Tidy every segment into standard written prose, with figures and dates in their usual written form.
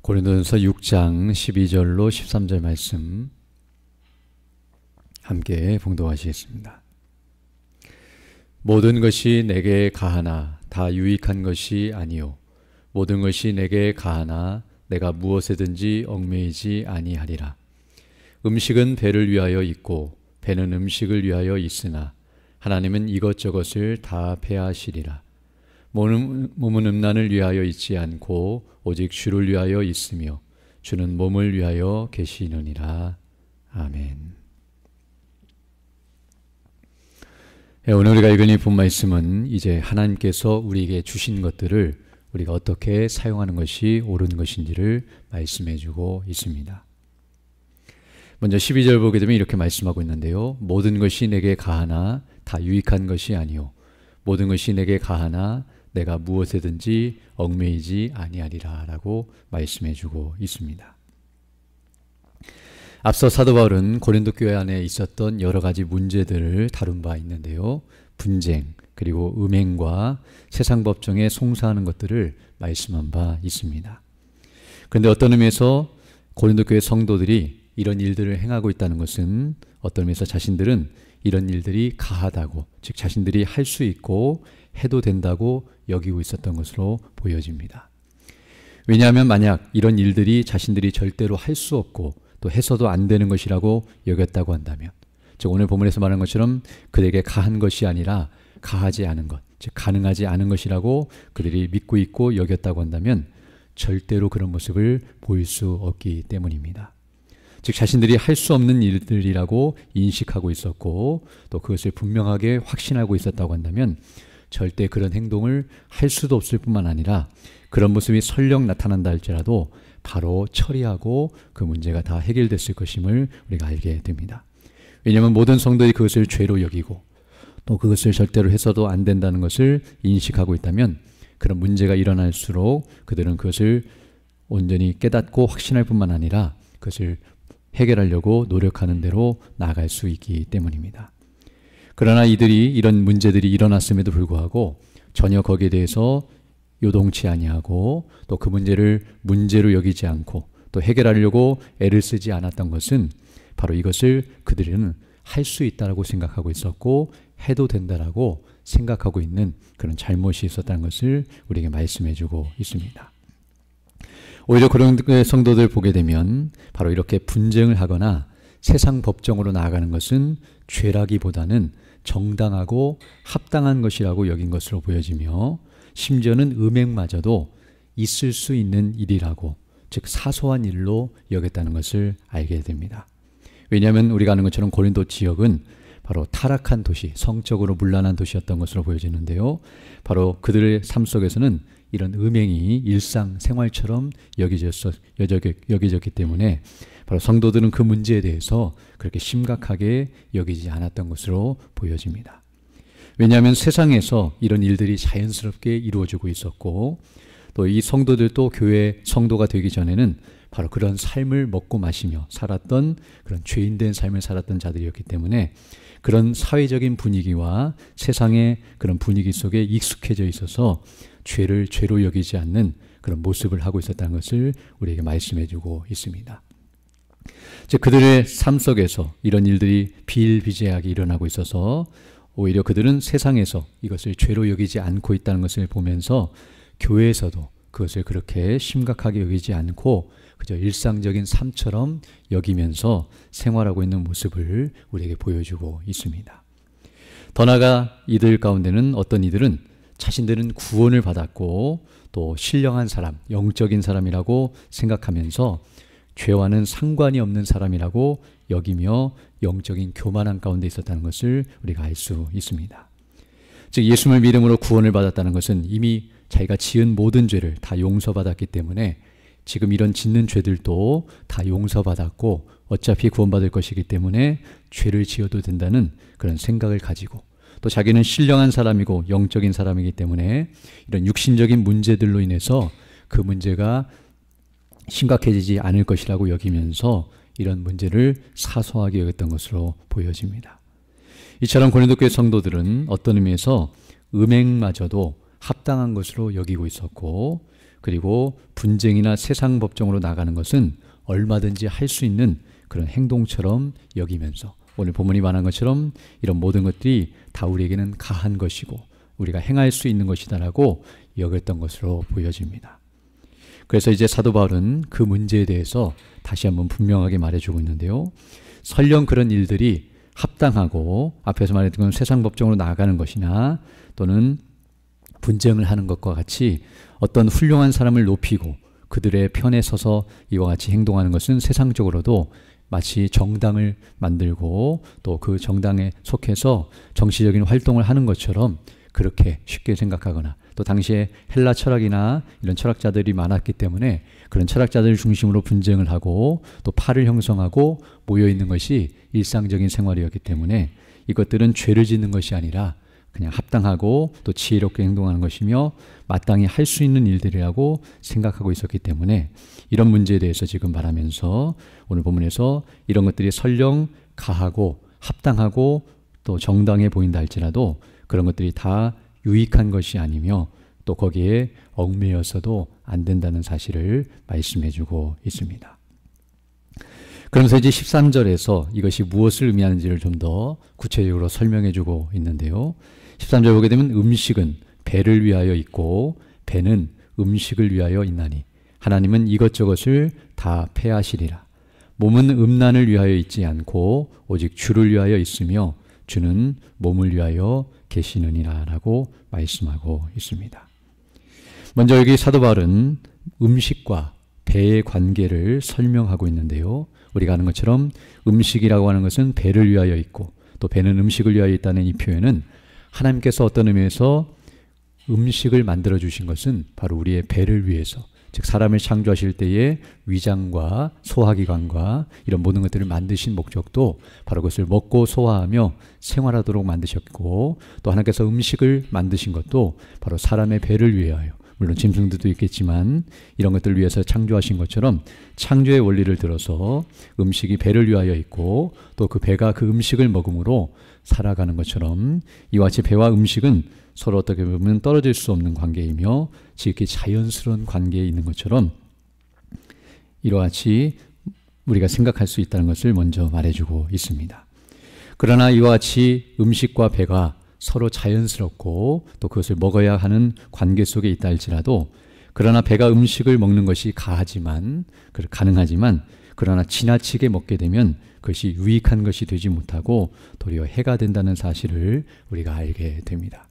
고린도전서 6장 12절로 13절 말씀 함께 봉독하시겠습니다. 모든 것이 내게 가하나 다 유익한 것이 아니요 모든 것이 내게 가하나 내가 무엇에든지 얽매이지 아니하리라. 음식은 배를 위하여 있고 배는 음식을 위하여 있으나 하나님은 이것저것을 다 패하시리라. 몸은 음란을 위하여 있지 않고 오직 주를 위하여 있으며 주는 몸을 위하여 계시느니라. 아멘. 오늘 우리가 읽은 이 본 말씀은 이제 하나님께서 우리에게 주신 것들을 우리가 어떻게 사용하는 것이 옳은 것인지를 말씀해 주고 있습니다. 먼저 12절 보게 되면 이렇게 말씀하고 있는데요. 모든 것이 내게 가하나 다 유익한 것이 아니요 모든 것이 내게 가하나 내가 무엇에든지 얽매이지 아니하리라 라고 말씀해 주고 있습니다. 앞서 사도 바울은 고린도 교회 안에 있었던 여러 가지 문제들을 다룬 바 있는데요. 분쟁 그리고 음행과 세상 법정에 송사하는 것들을 말씀한 바 있습니다. 그런데 어떤 의미에서 고린도 교회 성도들이 이런 일들을 행하고 있다는 것은 어떤 의미에서 자신들은 이런 일들이 가하다고, 즉 자신들이 할 수 있고 해도 된다고 여기고 있었던 것으로 보여집니다. 왜냐하면 만약 이런 일들이 자신들이 절대로 할 수 없고 또 해서도 안 되는 것이라고 여겼다고 한다면, 즉 오늘 본문에서 말한 것처럼 그들에게 가한 것이 아니라 가하지 않은 것, 즉 가능하지 않은 것이라고 그들이 믿고 있고 여겼다고 한다면 절대로 그런 모습을 보일 수 없기 때문입니다. 즉 자신들이 할 수 없는 일들이라고 인식하고 있었고 또 그것을 분명하게 확신하고 있었다고 한다면 절대 그런 행동을 할 수도 없을 뿐만 아니라 그런 모습이 설령 나타난다 할지라도 바로 처리하고 그 문제가 다 해결됐을 것임을 우리가 알게 됩니다. 왜냐하면 모든 성도들이 그것을 죄로 여기고 또 그것을 절대로 해서도 안 된다는 것을 인식하고 있다면 그런 문제가 일어날수록 그들은 그것을 온전히 깨닫고 확신할 뿐만 아니라 그것을 해결하려고 노력하는 대로 나아갈 수 있기 때문입니다. 그러나 이런 문제들이 일어났음에도 불구하고 전혀 거기에 대해서 요동치 아니하고 또 그 문제를 문제로 여기지 않고 또 해결하려고 애를 쓰지 않았던 것은 바로 이것을 그들은 할 수 있다라고 생각하고 있었고 해도 된다라고 생각하고 있는 그런 잘못이 있었다는 것을 우리에게 말씀해 주고 있습니다. 오히려 그런 성도들 보게 되면 바로 이렇게 분쟁을 하거나 세상 법정으로 나아가는 것은 죄라기보다는 정당하고 합당한 것이라고 여긴 것으로 보여지며 심지어는 음행마저도 있을 수 있는 일이라고, 즉 사소한 일로 여겼다는 것을 알게 됩니다. 왜냐하면 우리가 아는 것처럼 고린도 지역은 바로 타락한 도시, 성적으로 문란한 도시였던 것으로 보여지는데요. 바로 그들의 삶 속에서는 이런 음행이 일상생활처럼 여겨졌기 때문에 바로 성도들은 그 문제에 대해서 그렇게 심각하게 여기지 않았던 것으로 보여집니다. 왜냐하면 세상에서 이런 일들이 자연스럽게 이루어지고 있었고 또 이 성도들도 교회 성도가 되기 전에는 바로 그런 삶을 먹고 마시며 살았던 그런 죄인된 삶을 살았던 자들이었기 때문에 그런 사회적인 분위기와 세상의 그런 분위기 속에 익숙해져 있어서 죄를 죄로 여기지 않는 그런 모습을 하고 있었다는 것을 우리에게 말씀해 주고 있습니다. 즉 그들의 삶 속에서 이런 일들이 비일비재하게 일어나고 있어서 오히려 그들은 세상에서 이것을 죄로 여기지 않고 있다는 것을 보면서 교회에서도 그것을 그렇게 심각하게 여기지 않고 그저 일상적인 삶처럼 여기면서 생활하고 있는 모습을 우리에게 보여주고 있습니다. 더 나아가 이들 가운데는 어떤 이들은 자신들은 구원을 받았고 또 신령한 사람, 영적인 사람이라고 생각하면서 죄와는 상관이 없는 사람이라고 여기며 영적인 교만한 가운데 있었다는 것을 우리가 알 수 있습니다. 즉 예수님을 믿음으로 구원을 받았다는 것은 이미 자기가 지은 모든 죄를 다 용서받았기 때문에 지금 이런 짓는 죄들도 다 용서받았고 어차피 구원받을 것이기 때문에 죄를 지어도 된다는 그런 생각을 가지고 또 자기는 신령한 사람이고 영적인 사람이기 때문에 이런 육신적인 문제들로 인해서 그 문제가 심각해지지 않을 것이라고 여기면서 이런 문제를 사소하게 여겼던 것으로 보여집니다. 이처럼 고린도 교회 성도들은 어떤 의미에서 음행마저도 합당한 것으로 여기고 있었고 그리고 분쟁이나 세상 법정으로 나가는 것은 얼마든지 할 수 있는 그런 행동처럼 여기면서 오늘 본문이 말한 것처럼 이런 모든 것들이 다 우리에게는 가한 것이고 우리가 행할 수 있는 것이다라고 여겼던 것으로 보여집니다. 그래서 이제 사도 바울은 그 문제에 대해서 다시 한번 분명하게 말해주고 있는데요. 설령 그런 일들이 합당하고 앞에서 말했던 건 세상 법정으로 나아가는 것이나 또는 분쟁을 하는 것과 같이 어떤 훌륭한 사람을 높이고 그들의 편에 서서 이와 같이 행동하는 것은 세상적으로도 마치 정당을 만들고 또 그 정당에 속해서 정치적인 활동을 하는 것처럼 그렇게 쉽게 생각하거나 또 당시에 헬라 철학이나 이런 철학자들이 많았기 때문에 그런 철학자들 중심으로 분쟁을 하고 또 파를 형성하고 모여있는 것이 일상적인 생활이었기 때문에 이것들은 죄를 짓는 것이 아니라 그냥 합당하고 또 지혜롭게 행동하는 것이며 마땅히 할 수 있는 일들이라고 생각하고 있었기 때문에 이런 문제에 대해서 지금 말하면서 오늘 본문에서 이런 것들이 설령 가하고 합당하고 또 정당해 보인다 할지라도 그런 것들이 다 유익한 것이 아니며 또 거기에 얽매여서도 안 된다는 사실을 말씀해 주고 있습니다. 그러면서 이제 13절에서 이것이 무엇을 의미하는지를 좀 더 구체적으로 설명해 주고 있는데요. 13절 보게 되면 음식은 배를 위하여 있고 배는 음식을 위하여 있나니 하나님은 이것저것을 다 패하시리라. 몸은 음란을 위하여 있지 않고 오직 주를 위하여 있으며 주는 몸을 위하여 계시느니라 라고 말씀하고 있습니다. 먼저 여기 사도 바울은 음식과 배의 관계를 설명하고 있는데요. 우리가 아는 것처럼 음식이라고 하는 것은 배를 위하여 있고 또 배는 음식을 위하여 있다는 이 표현은 하나님께서 어떤 의미에서 음식을 만들어 주신 것은 바로 우리의 배를 위해서, 즉 사람을 창조하실 때에 위장과 소화기관과 이런 모든 것들을 만드신 목적도 바로 그것을 먹고 소화하며 생활하도록 만드셨고 또 하나님께서 음식을 만드신 것도 바로 사람의 배를 위하여, 물론 짐승들도 있겠지만 이런 것들을 위해서 창조하신 것처럼 창조의 원리를 들어서 음식이 배를 위하여 있고 또 그 배가 그 음식을 먹음으로 살아가는 것처럼 이와 같이 배와 음식은 서로 어떻게 보면 떨어질 수 없는 관계이며 지극히 자연스러운 관계에 있는 것처럼 이와 같이 우리가 생각할 수 있다는 것을 먼저 말해주고 있습니다. 그러나 이와 같이 음식과 배가 서로 자연스럽고 또 그것을 먹어야 하는 관계 속에 있다 할지라도 그러나 배가 음식을 먹는 것이 가능하지만 그러나 지나치게 먹게 되면 그것이 유익한 것이 되지 못하고 도리어 해가 된다는 사실을 우리가 알게 됩니다.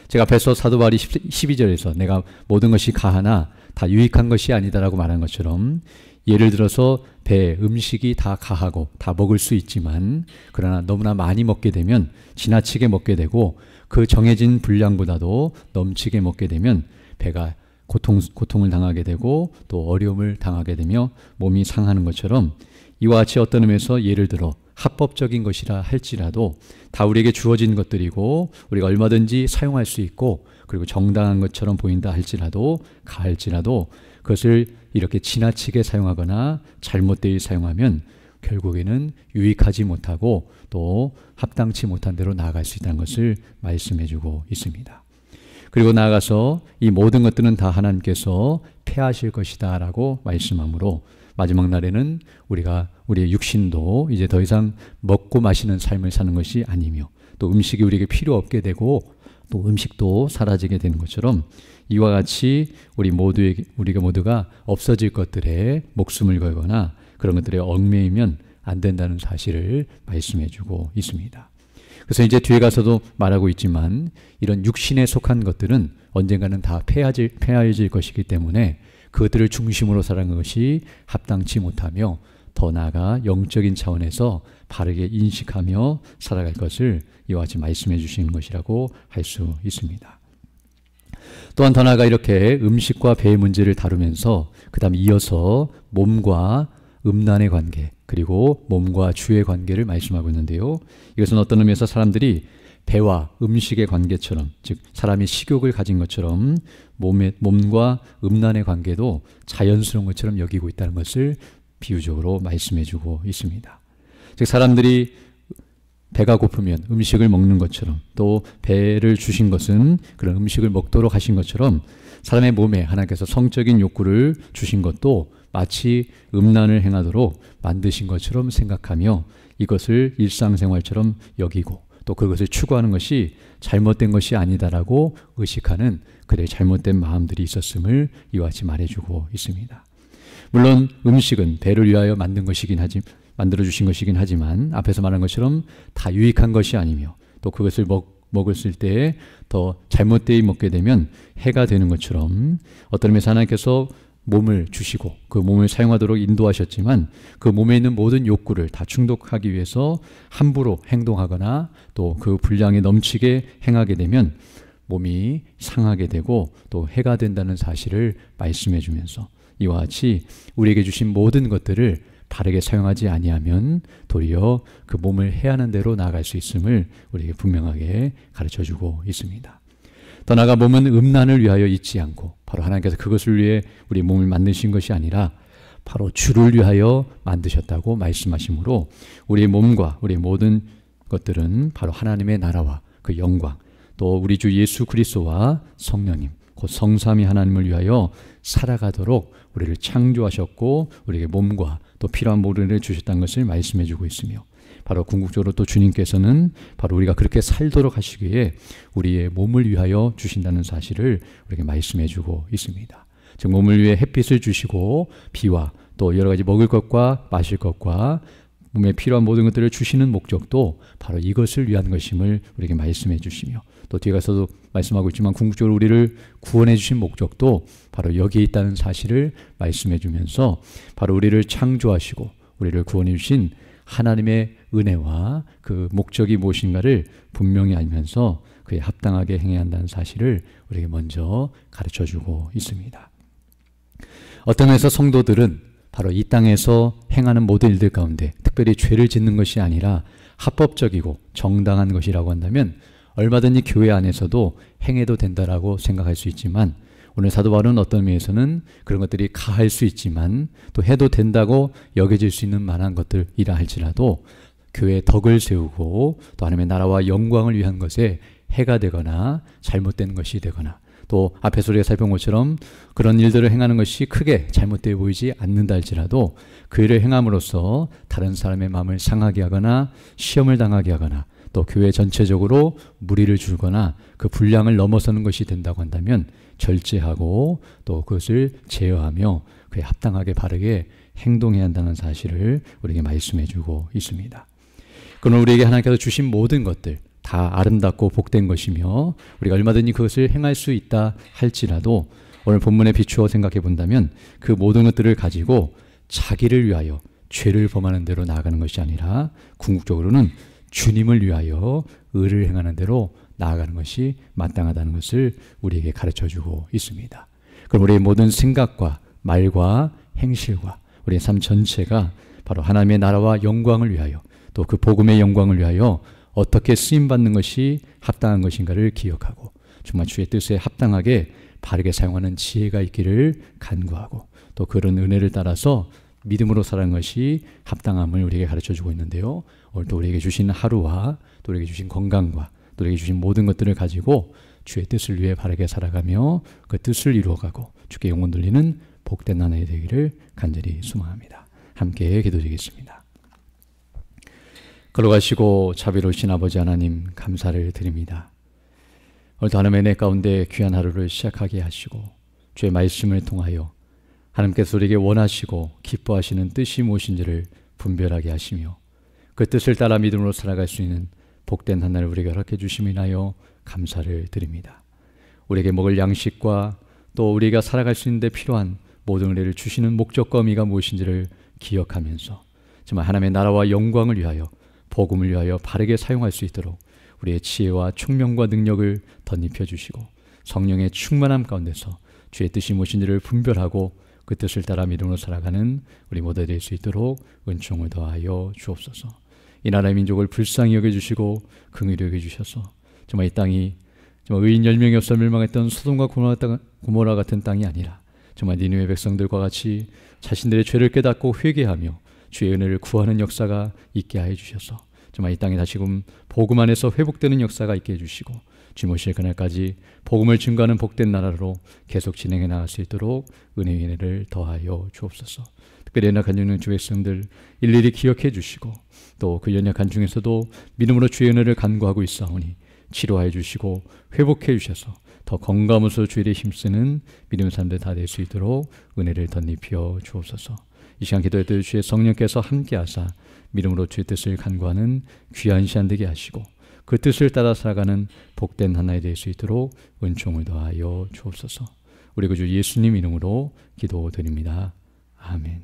제가 앞에서 사도 바울이 12절에서 내가 모든 것이 가하나 다 유익한 것이 아니다라고 말한 것처럼 예를 들어서 배, 음식이 다 가하고 다 먹을 수 있지만 그러나 너무나 많이 먹게 되면 지나치게 먹게 되고 그 정해진 분량보다도 넘치게 먹게 되면 배가 고통을 당하게 되고 또 어려움을 당하게 되며 몸이 상하는 것처럼 이와 같이 어떤 의미에서 예를 들어 합법적인 것이라 할지라도 다 우리에게 주어진 것들이고 우리가 얼마든지 사용할 수 있고 그리고 정당한 것처럼 보인다 할지라도 가할지라도 그것을 이렇게 지나치게 사용하거나 잘못되이 사용하면 결국에는 유익하지 못하고 또 합당치 못한 대로 나아갈 수 있다는 것을 말씀해주고 있습니다. 그리고 나아가서 이 모든 것들은 다 하나님께서 패하실 것이다 라고 말씀하므로 마지막 날에는 우리의 육신도 이제 더 이상 먹고 마시는 삶을 사는 것이 아니며 또 음식이 우리에게 필요 없게 되고 또 음식도 사라지게 되는 것처럼 이와 같이 우리가 모두가 없어질 것들에 목숨을 걸거나 그런 것들에 얽매이면 안 된다는 사실을 말씀해 주고 있습니다. 그래서 이제 뒤에 가서도 말하고 있지만 이런 육신에 속한 것들은 언젠가는 다 폐하여질 것이기 때문에 그것들을 중심으로 살아가는 것이 합당치 못하며 더 나아가 영적인 차원에서 바르게 인식하며 살아갈 것을 이와 같이 말씀해 주시는 것이라고 할 수 있습니다. 또한 더 나아가 이렇게 음식과 배의 문제를 다루면서 그 다음 이어서 몸과 음란의 관계 그리고 몸과 주의 관계를 말씀하고 있는데요. 이것은 어떤 의미에서 사람들이 배와 음식의 관계처럼 즉 사람이 식욕을 가진 것처럼 몸과 음란의 관계도 자연스러운 것처럼 여기고 있다는 것을 비유적으로 말씀해 주고 있습니다. 즉 사람들이 배가 고프면 음식을 먹는 것처럼, 또 배를 주신 것은 그런 음식을 먹도록 하신 것처럼 사람의 몸에 하나님께서 성적인 욕구를 주신 것도 마치 음란을 행하도록 만드신 것처럼 생각하며 이것을 일상생활처럼 여기고 또 그것을 추구하는 것이 잘못된 것이 아니다라고 의식하는 그들의 잘못된 마음들이 있었음을 이와 같이 말해주고 있습니다. 물론 음식은 배를 위하여 만들어주신 것이긴 하지만 앞에서 말한 것처럼 다 유익한 것이 아니며 또 그것을 먹었을 때 더 잘못되이 먹게 되면 해가 되는 것처럼 어떤 의미에서 하나님께서 몸을 주시고 그 몸을 사용하도록 인도하셨지만 그 몸에 있는 모든 욕구를 다 충족하기 위해서 함부로 행동하거나 또 그 분량이 넘치게 행하게 되면 몸이 상하게 되고 또 해가 된다는 사실을 말씀해 주면서 이와 같이 우리에게 주신 모든 것들을 바르게 사용하지 아니하면 도리어 그 몸을 해하는 대로 나아갈 수 있음을 우리에게 분명하게 가르쳐주고 있습니다. 더 나아가 몸은 음란을 위하여 있지 않고 바로 하나님께서 그것을 위해 우리 몸을 만드신 것이 아니라 바로 주를 위하여 만드셨다고 말씀하시므로 우리의 몸과 우리의 모든 것들은 바로 하나님의 나라와 그 영광 또 우리 주 예수 그리스도와 성령님 곧 성삼위 하나님을 위하여 살아가도록 우리를 창조하셨고 우리에게 몸과 또 필요한 모든 일을 주셨다는 것을 말씀해 주고 있으며 바로 궁극적으로 또 주님께서는 바로 우리가 그렇게 살도록 하시기에 우리의 몸을 위하여 주신다는 사실을 우리에게 말씀해 주고 있습니다. 즉 몸을 위해 햇빛을 주시고 비와 또 여러 가지 먹을 것과 마실 것과 몸에 필요한 모든 것들을 주시는 목적도 바로 이것을 위한 것임을 우리에게 말씀해 주시며 또 뒤에 가서도 말씀하고 있지만 궁극적으로 우리를 구원해 주신 목적도 바로 여기에 있다는 사실을 말씀해 주면서 바로 우리를 창조하시고 우리를 구원해 주신 하나님의 은혜와 그 목적이 무엇인가를 분명히 알면서 그에 합당하게 행해야 한다는 사실을 우리에게 먼저 가르쳐 주고 있습니다. 어떤 면에서 성도들은 바로 이 땅에서 행하는 모든 일들 가운데 특별히 죄를 짓는 것이 아니라 합법적이고 정당한 것이라고 한다면 얼마든지 교회 안에서도 행해도 된다라고 생각할 수 있지만 오늘 사도 바울은 어떤 면에서는 그런 것들이 가할 수 있지만 또 해도 된다고 여겨질 수 있는 만한 것들이라 할지라도 교회의 덕을 세우고 또 하나님의 나라와 영광을 위한 것에 해가 되거나 잘못된 것이 되거나 또 앞에서 우리가 살펴본 것처럼 그런 일들을 행하는 것이 크게 잘못되어 보이지 않는다 할지라도 그 일을 행함으로써 다른 사람의 마음을 상하게 하거나 시험을 당하게 하거나 또 교회 전체적으로 무리를 주거나 그 분량을 넘어서는 것이 된다고 한다면 절제하고 또 그것을 제어하며 그에 합당하게 바르게 행동해야 한다는 사실을 우리에게 말씀해 주고 있습니다. 그러나 우리에게 하나님께서 주신 모든 것들 다 아름답고 복된 것이며 우리가 얼마든지 그것을 행할 수 있다 할지라도 오늘 본문에 비추어 생각해 본다면 그 모든 것들을 가지고 자기를 위하여 죄를 범하는 대로 나아가는 것이 아니라 궁극적으로는 주님을 위하여 의를 행하는 대로 나아가는 것이 마땅하다는 것을 우리에게 가르쳐주고 있습니다. 그럼 우리의 모든 생각과 말과 행실과 우리의 삶 전체가 바로 하나님의 나라와 영광을 위하여 또 그 복음의 영광을 위하여 어떻게 쓰임받는 것이 합당한 것인가를 기억하고 정말 주의 뜻에 합당하게 바르게 사용하는 지혜가 있기를 간구하고 또 그런 은혜를 따라서 믿음으로 살아가는 것이 합당함을 우리에게 가르쳐주고 있는데요. 오늘 또 우리에게 주신 하루와 또 우리에게 주신 건강과 또 우리에게 주신 모든 것들을 가지고 주의 뜻을 위해 바르게 살아가며 그 뜻을 이루어가고 주께 영혼 돌리는 복된 나날이 되기를 간절히 소망합니다. 함께 기도드리겠습니다. 걸어가시고 자비로우신 아버지 하나님 감사를 드립니다. 오늘도 하나님의 은혜 가운데 귀한 하루를 시작하게 하시고 주의 말씀을 통하여 하나님께서 우리에게 원하시고 기뻐하시는 뜻이 무엇인지를 분별하게 하시며 그 뜻을 따라 믿음으로 살아갈 수 있는 복된 한 날을 우리에게 허락해 주심을 인하여 감사를 드립니다. 우리에게 먹을 양식과 또 우리가 살아갈 수 있는 데 필요한 모든 은혜를 주시는 목적과 의미가 무엇인지를 기억하면서 정말 하나님의 나라와 영광을 위하여 복음을 위하여 바르게 사용할 수 있도록 우리의 지혜와 총명과 능력을 덧입혀 주시고 성령의 충만함 가운데서 주의 뜻이 무엇인지를 분별하고 그 뜻을 따라 믿음으로 살아가는 우리 모두 될 수 있도록 은총을 더하여 주옵소서. 이 나라의 민족을 불쌍히 여겨주시고 긍휼히 여겨주셔서 정말 이 땅이 정말 의인 10명이 없어 멸망했던 소돔과 고모라 같은 땅이 아니라 정말 니느웨 백성들과 같이 자신들의 죄를 깨닫고 회개하며 주의 은혜를 구하는 역사가 있게 하여 주셔서 정말 이 땅에 다시금 복음 안에서 회복되는 역사가 있게 해주시고 주님 오실 그날까지 복음을 증거하는 복된 나라로 계속 진행해 나갈 수 있도록 은혜의 은혜를 더하여 주옵소서. 특별히 연약한 중에 주의 백성들 일일이 기억해 주시고 또 그 연약한 중에서도 믿음으로 주의 은혜를 간구하고 있사오니 치료하여 주시고 회복해 주셔서 더 건강함으로 주의 일에 힘쓰는 믿음의 사람들 다 될 수 있도록 은혜를 덧입혀 주옵소서. 이 시간 기도할 때 주의 성령께서 함께하사 믿음으로 주의 뜻을 간구하는 귀한 시간 되게 하시고 그 뜻을 따라 살아가는 복된 하나가 될 수 있도록 은총을 더하여 주옵소서. 우리 구주 예수님 이름으로 기도드립니다. 아멘.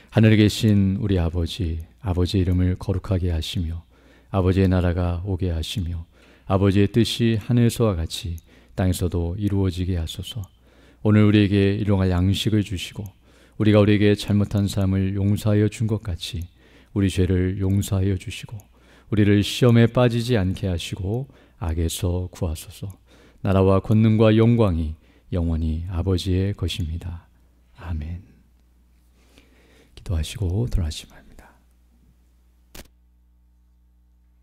하늘에 계신 우리 아버지, 아버지의 이름을 거룩하게 하시며 아버지의 나라가 오게 하시며 아버지의 뜻이 하늘에서와 같이 땅에서도 이루어지게 하소서. 오늘 우리에게 일용할 양식을 주시고 우리가 우리에게 잘못한 사람을 용서하여 준 것 같이 우리 죄를 용서하여 주시고 우리를 시험에 빠지지 않게 하시고 악에서 구하소서. 나라와 권능과 영광이 영원히 아버지의 것입니다. 아멘. 기도하시고 돌아가시면